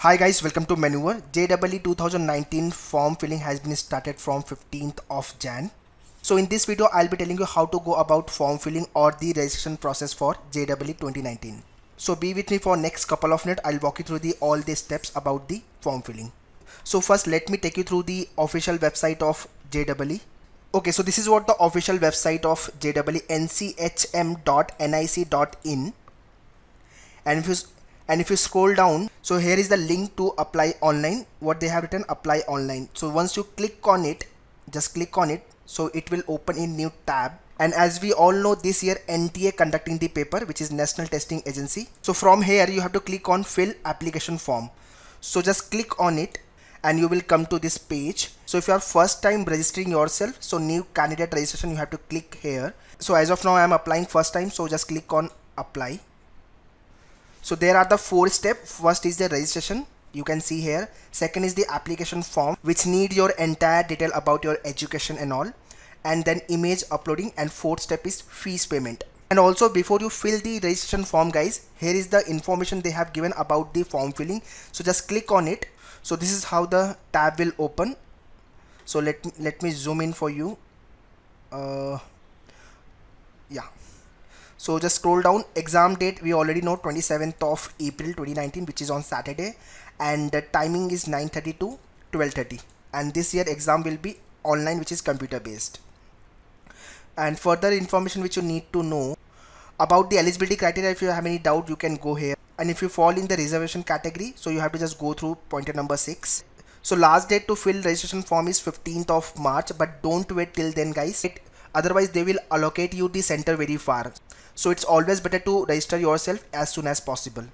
Hi guys, welcome to Manoeuvre. JEE 2019 form filling has been started from 15th of Jan. So in this video, I'll be telling you how to go about form filling or the registration process for JEE 2019. So be with me for next couple of minutes. I'll walk you through all the steps about the form filling. So first, let me take you through the official website of JEE. Okay, so this is what the official website of JEE, nchm.nic.in. And if you scroll down, so here is the link to apply online. What they have written, apply online. So once you click on it, just click on it, so it will open in new tab. And as we all know, this year NTA conducting the paper, which is National Testing Agency. So from here you have to click on fill application form. So just click on it and you will come to this page. So if you are first time registering yourself, so new candidate registration, you have to click here. So as of now I am applying first time, so just click on apply. So there are the 4 steps. First is the registration, you can see here. Second is the application form, which need your entire detail about your education and all. And then image uploading, and 4th step is fees payment. And also before you fill the registration form guys, here is the information they have given about the form filling. So just click on it. So this is how the tab will open. So let me zoom in for you. Yeah. So just scroll down. Exam date we already know, 27th of April 2019, which is on Saturday, and the timing is 9:30 to 12:30. And this year exam will be online, which is computer based. And further information which you need to know about the eligibility criteria, if you have any doubt you can go here. And if you fall in the reservation category, so you have to just go through pointer number 6. So last date to fill registration form is 15th of March, but don't wait till then guys, otherwise they will allocate you the center very far. So it's always better to register yourself as soon as possible.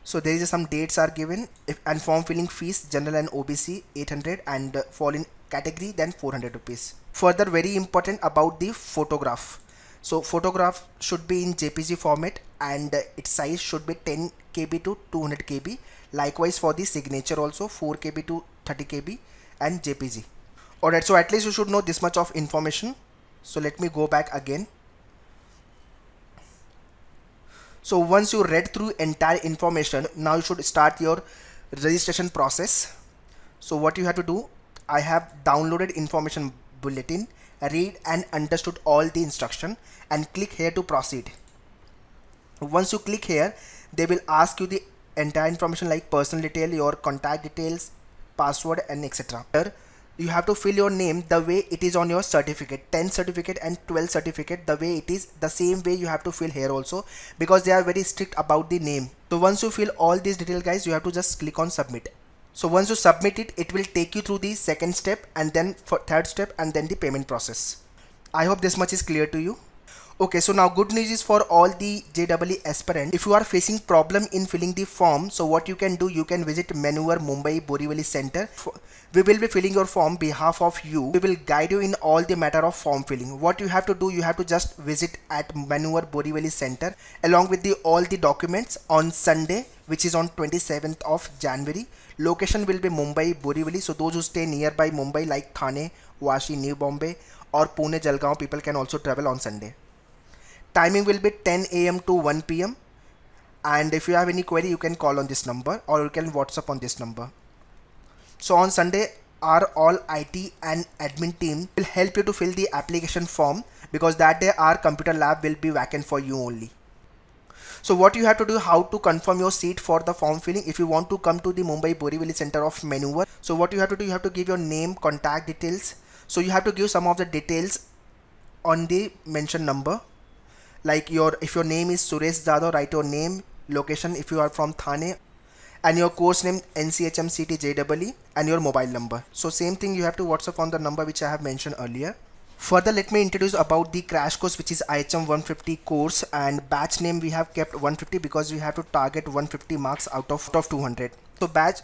So there is some dates are given. And form filling fees, general and OBC 800, and fall in category then 400 rupees. Further, very important about the photograph. So photograph should be in JPG format, and its size should be 10 KB to 200 KB. Likewise for the signature also, 4 KB to 30 KB and JPG. Alright, so at least you should know this much of information. So let me go back again. So once you read through entire information, now you should start your registration process. So what you have to do, I have downloaded information bulletin, read and understood all the instruction, and click here to proceed. Once you click here, they will ask you the entire information like personal detail, your contact details, password, and etc. Here you have to fill your name the way it is on your certificate, 10 certificate and 12 certificate, the way it is, the same way you have to fill here also, because they are very strict about the name. So once you fill all these details guys, you have to just click on submit. So once you submit it, it will take you through the second step, and then for third step, and then the payment process. I hope this much is clear to you. Okay, so now good news is for all the JEE aspirants. If you are facing problem in filling the form, so what you can do, you can visit Manoeuvre Mumbai Borivali Center. We will be filling your form behalf of you. We will guide you in all the matter of form filling. What you have to do, you have to just visit at Manoeuvre Borivali Center along with all the documents on Sunday, which is on 27th of January. Location will be Mumbai Borivali. So those who stay nearby Mumbai like Thane, Vashi, New Bombay, or Pune, Jalgaon, people can also travel on Sunday. Timing will be 10 AM to 1 PM. And if you have any query, you can call on this number or you can WhatsApp on this number. So on Sunday, our all IT and admin team will help you to fill the application form, because that day our computer lab will be vacant for you only. So what you have to do, how to confirm your seat for the form filling. If you want to come to the Mumbai Borivali Center of Manoeuvre, so what you have to do, you have to give your name, contact details. So you have to give some of the details on the mentioned number. Like if your name is Suresh Jadhav, write your name, location if you are from Thane, and your course name Nchmct Jee, and your mobile number. So same thing you have to WhatsApp on the number which I have mentioned earlier. Further, let me introduce about the crash course, which is IHM 150 course, and batch name we have kept 150 because we have to target 150 marks out of 200.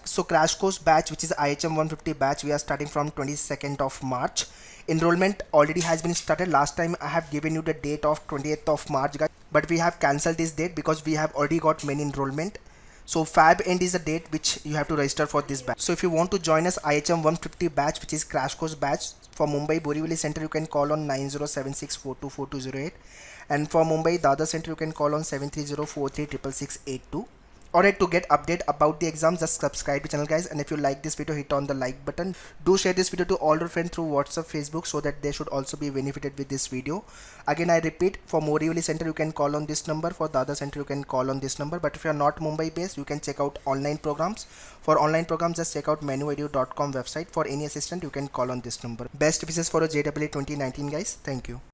So crash course batch, which is IHM 150 batch, we are starting from 22nd of March. Enrollment already has been started. Last time I have given you the date of 28th of March guys, but we have cancelled this date because we have already got many enrollment. So Fab end is the date which you have to register for this batch. So if you want to join us IHM 150 batch, which is crash course batch for Mumbai Borivali Center, you can call on 9076424208, and for Mumbai Dadar Center you can call on 730436682. Alright, to get update about the exams, just subscribe to channel guys, and if you like this video, hit on the like button. Do share this video to all your friends through WhatsApp, Facebook, so that they should also be benefited with this video. Again, I repeat, for Borivali center you can call on this number, for the other center you can call on this number, but if you are not Mumbai based, you can check out online programs. For online programs, just check out manoeuvre.com website. For any assistant, you can call on this number. Best wishes for a JEE 2019 guys. Thank you.